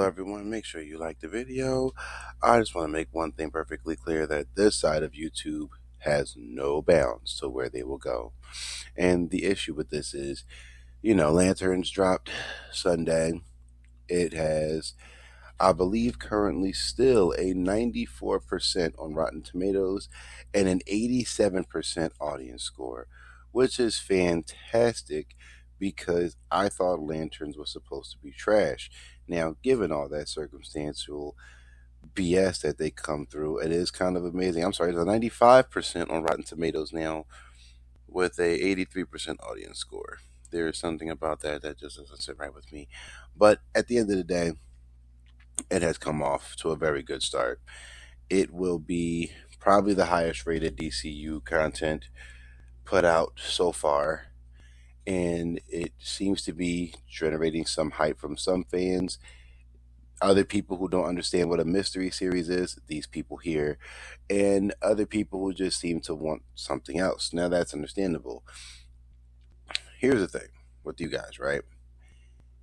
Hello, everyone. Make sure you like the video. I just want to make one thing perfectly clear that this side of YouTube has no bounds to where they will go. And the issue with this is, Lanterns dropped Sunday. It has, I believe, currently still a 94% on Rotten Tomatoes and an 87% audience score, which is fantastic because I thought Lanterns was supposed to be trash. Now, given all that circumstantial BS that they come through, it is kind of amazing. I'm sorry, it's a 95% on Rotten Tomatoes now with a 83% audience score. There is something about that just doesn't sit right with me. But at the end of the day, it has come off to a very good start. It will be probably the highest rated DCU content put out so far, and it seems to be generating some hype from some fans. Other people who don't understand what a mystery series is, these people here, and other people who just seem to want something else. Now, that's understandable. Here's the thing with you guys, right?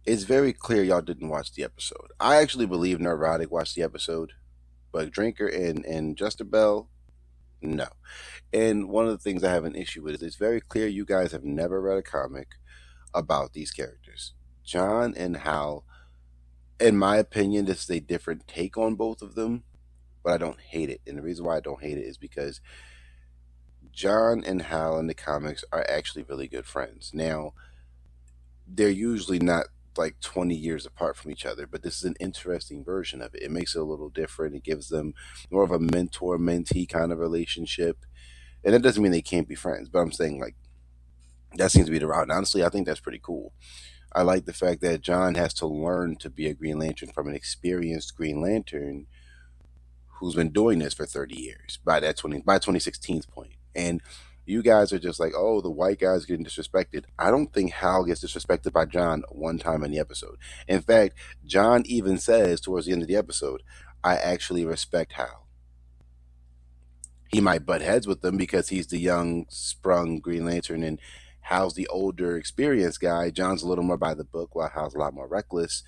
It's very clear y'all didn't watch the episode. I actually believe Neurotic watched the episode, but Drinker and Juster Bell, no. And one of the things I have an issue with is it's very clear you guys have never read a comic about these characters. John and Hal, in my opinion, this is a different take on both of them, but I don't hate it. And the reason why I don't hate it is because John and Hal in the comics are actually really good friends. Now, they're usually not like 20 years apart from each other, but this is an interesting version of it. It makes it a little different. It gives them more of a mentor mentee kind of relationship. And that doesn't mean they can't be friends, but I'm saying like that seems to be the route. And honestly, I think that's pretty cool. I like the fact that John has to learn to be a Green Lantern from an experienced Green Lantern who's been doing this for 30 years by 2016's point. And you guys are just like, oh, the white guy's getting disrespected. I don't think Hal gets disrespected by John one time in the episode. In fact, John even says towards the end of the episode, I actually respect Hal. He might butt heads with them because he's the young, sprung Green Lantern and Hal's the older, experienced guy. John's a little more by the book while Hal's a lot more reckless.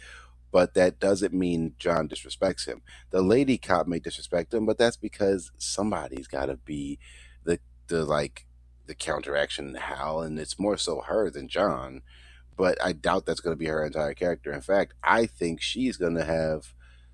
But that doesn't mean John disrespects him. The lady cop may disrespect him, but that's because somebody's got to be the counteraction to Hal, and it's more so her than John. But I doubt that's going to be her entire character. In fact, I think she's going to have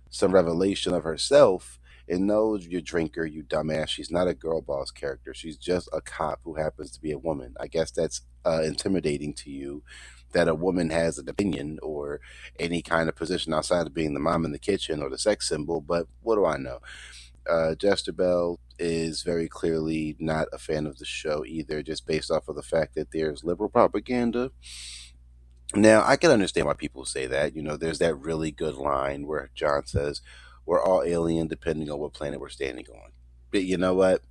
some revelation of herself. And no, you drinker, you dumbass. She's not a girl boss character. She's just a cop who happens to be a woman. I guess that's intimidating to you that a woman has an opinion or any kind of position outside of being the mom in the kitchen or the sex symbol. But what do I know? Jester Bell is very clearly not a fan of the show either, just based off of the fact that there's liberal propaganda. Now, I can understand why people say that. There's that really good line where John says, we're all alien depending on what planet we're standing on. But you know what?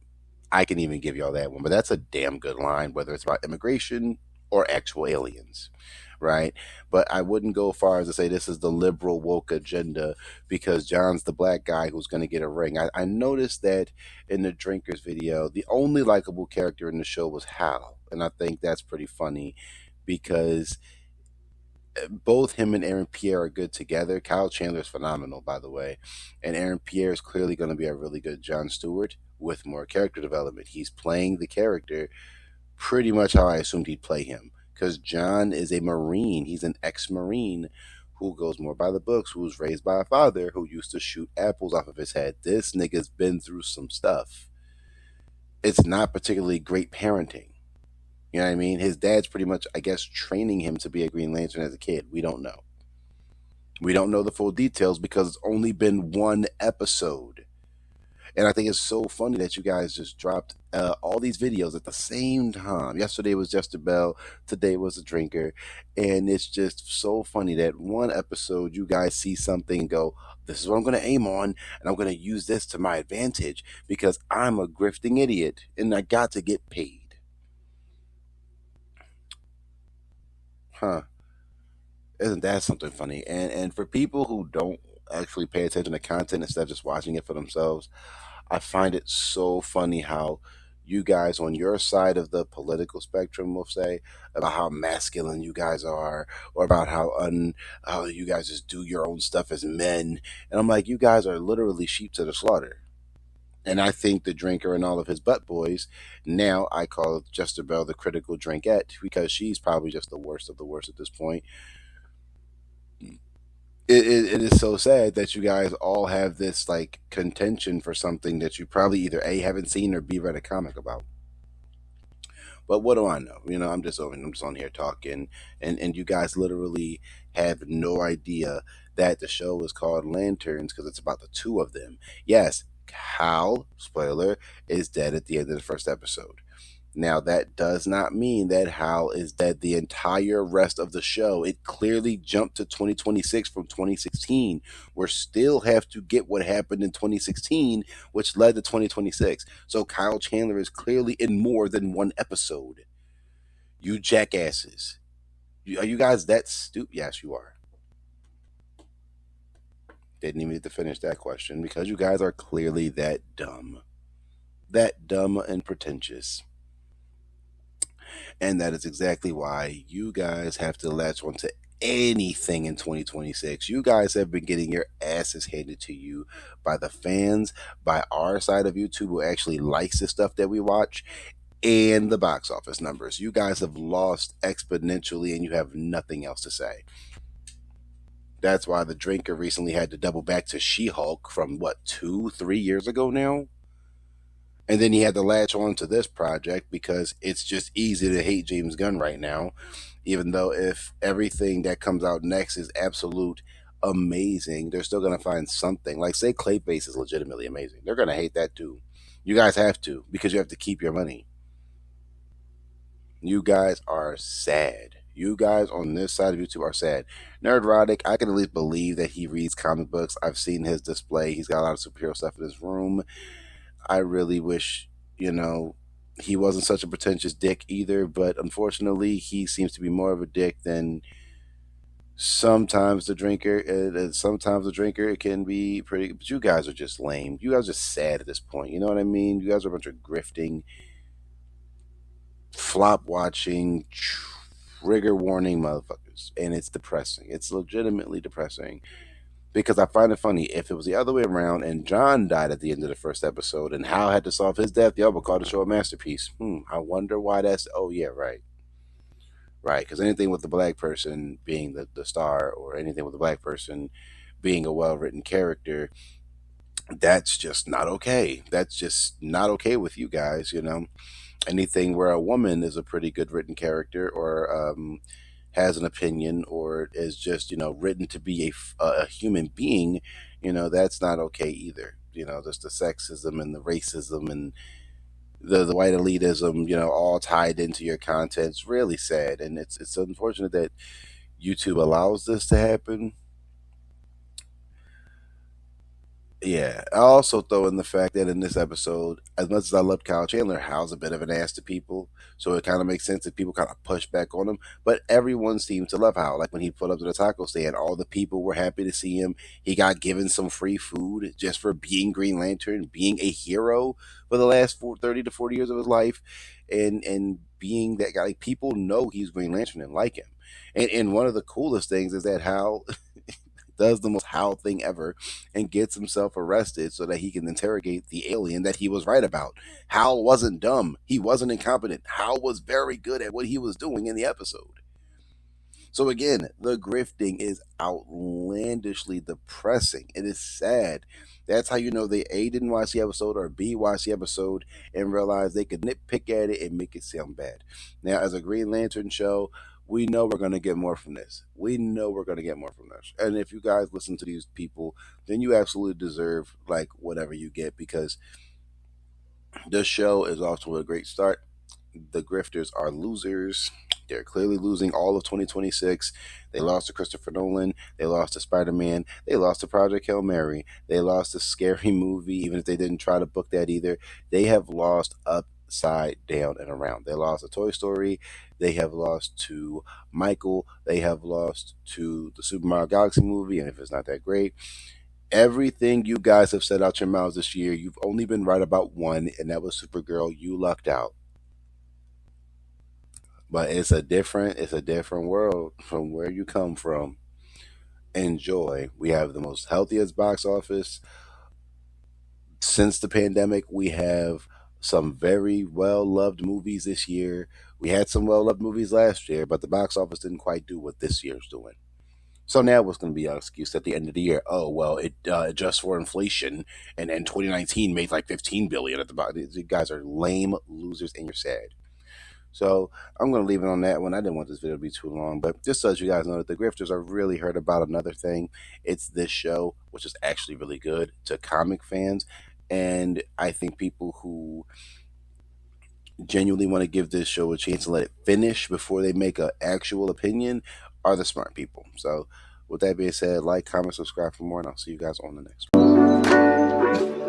I can even give y'all that one. But that's a damn good line, whether it's about immigration or actual aliens, right? But I wouldn't go far as to say this is the liberal woke agenda because John's the black guy who's going to get a ring. I noticed that in the Drinkers video, the only likable character in the show was Hal. And I think that's pretty funny because both him and Aaron Pierre are good together. Kyle Chandler is phenomenal, by the way. And Aaron Pierre is clearly going to be a really good John Stewart with more character development. He's playing the character pretty much how I assumed he'd play him. Because John is a Marine. He's an ex-Marine who goes more by the books, who was raised by a father who used to shoot apples off of his head. This nigga's been through some stuff. It's not particularly great parenting. You know what I mean? His dad's pretty much, I guess, training him to be a Green Lantern as a kid. We don't know. We don't know the full details because it's only been one episode. And I think it's so funny that you guys just dropped all these videos at the same time. Yesterday was Just a Bell. Today was a Drinker. And it's just so funny that one episode you guys see something and go, this is what I'm going to aim on. And I'm going to use this to my advantage because I'm a grifting idiot and I got to get paid. Huh. Isn't that something funny? And for people who don't actually pay attention to content instead of just watching it for themselves, I find it so funny how you guys on your side of the political spectrum will say about how masculine you guys are, or about how you guys just do your own stuff as men. And I'm like, you guys are literally sheep to the slaughter. And I think the drinker and all of his butt boys, now I call Jester Bell the critical drinkette because she's probably just the worst of the worst at this point. It is so sad that you guys all have this like contention for something that you probably either A, haven't seen, or B, read a comic about. But what do I know? I'm just on here talking, and you guys literally have no idea that the show is called Lanterns because it's about the two of them. Yes, Hal, spoiler, is dead at the end of the first episode. Now, that does not mean that Hal is dead the entire rest of the show. It clearly jumped to 2026 from 2016. We still have to get what happened in 2016, which led to 2026. So Kyle Chandler is clearly in more than one episode. You jackasses. Are you guys that stupid? Yes, you are. Didn't even need to finish that question because you guys are clearly that dumb. That dumb and pretentious. And that is exactly why you guys have to latch onto anything in 2026. You guys have been getting your asses handed to you by the fans, by our side of YouTube who actually likes the stuff that we watch, and the box office numbers. You guys have lost exponentially and you have nothing else to say. That's why the drinker recently had to double back to She Hulk from what, 2, 3 years ago now? And then he had to latch on to this project because it's just easy to hate James Gunn right now. Even though if everything that comes out next is absolute amazing, they're still gonna find something. Like say Clayface is legitimately amazing. They're gonna hate that too. You guys have to because you have to keep your money. You guys are sad. You guys on this side of YouTube are sad. Nerdrotic, I can at least believe that he reads comic books. I've seen his display. He's got a lot of superhero stuff in his room. I really wish, you know, he wasn't such a pretentious dick either, but unfortunately, he seems to be more of a dick than sometimes the drinker. Sometimes the drinker it can be pretty, but you guys are just lame. You guys are just sad at this point. You know what I mean? You guys are a bunch of grifting, flop watching, trigger warning motherfuckers, and it's depressing. It's legitimately depressing because I find it funny. If it was the other way around and John died at the end of the first episode and Hal had to solve his death, y'all would call the show a masterpiece. I wonder why that's. Oh, yeah, right. Right. Because anything with the black person being the star or anything with the black person being a well written character, that's just not okay. That's just not okay with you guys, you know? Anything where a woman is a pretty good written character or has an opinion or is just written to be a human being, that's not okay either. Just the sexism and the racism and the white elitism, all tied into your content. It's really sad, and it's unfortunate that YouTube allows this to happen. Yeah, I also throw in the fact that in this episode, as much as I love Kyle Chandler, Hal's a bit of an ass to people, so it kind of makes sense that people kind of push back on him. But everyone seemed to love Hal. Like when he pulled up to the taco stand, all the people were happy to see him. He got given some free food just for being Green Lantern, being a hero for the last 30 to 40 years of his life, and being that guy. Like, people know he's Green Lantern and like him. And one of the coolest things is that Hal does the most Hal thing ever and gets himself arrested so that he can interrogate the alien that he was right about. Hal wasn't dumb. He wasn't incompetent. Hal was very good at what he was doing in the episode. So again, the grifting is outlandishly depressing. It is sad. That's how you know they A, didn't watch the episode, or B, watched the episode and realized they could nitpick at it and make it sound bad. Now, as a Green Lantern show, we know we're going to get more from this. We know we're going to get more from this. And if you guys listen to these people, then you absolutely deserve like whatever you get because this show is off to a great start. The Grifters are losers. They're clearly losing all of 2026. They lost to Christopher Nolan. They lost to Spider Man. They lost to Project Hail Mary. They lost a scary movie, even if they didn't try to book that either. They have lost upside down and around. They lost to Toy Story. They have lost to Michael. They have lost to the Super Mario Galaxy movie, and if it's not that great. Everything you guys have said out your mouths this year, you've only been right about one, and that was Supergirl. You lucked out. But it's a different world from where you come from. Enjoy. We have the most healthiest box office since the pandemic. We have some very well loved movies this year. We had some well loved movies last year, but the box office didn't quite do what this year's doing. So now what's going to be our excuse at the end of the year? Oh well, it adjusts for inflation, and 2019 made like 15 billion at the bottom. You guys are lame losers, and you're sad. So I'm going to leave it on that one. I didn't want this video to be too long, but just so as you guys know that the Grifters are really heard about another thing. It's this show, which is actually really good to comic fans, and I think people who genuinely want to give this show a chance and let it finish before they make an actual opinion are the smart people. So with that being said, like, comment, subscribe for more, and I'll see you guys on the next one.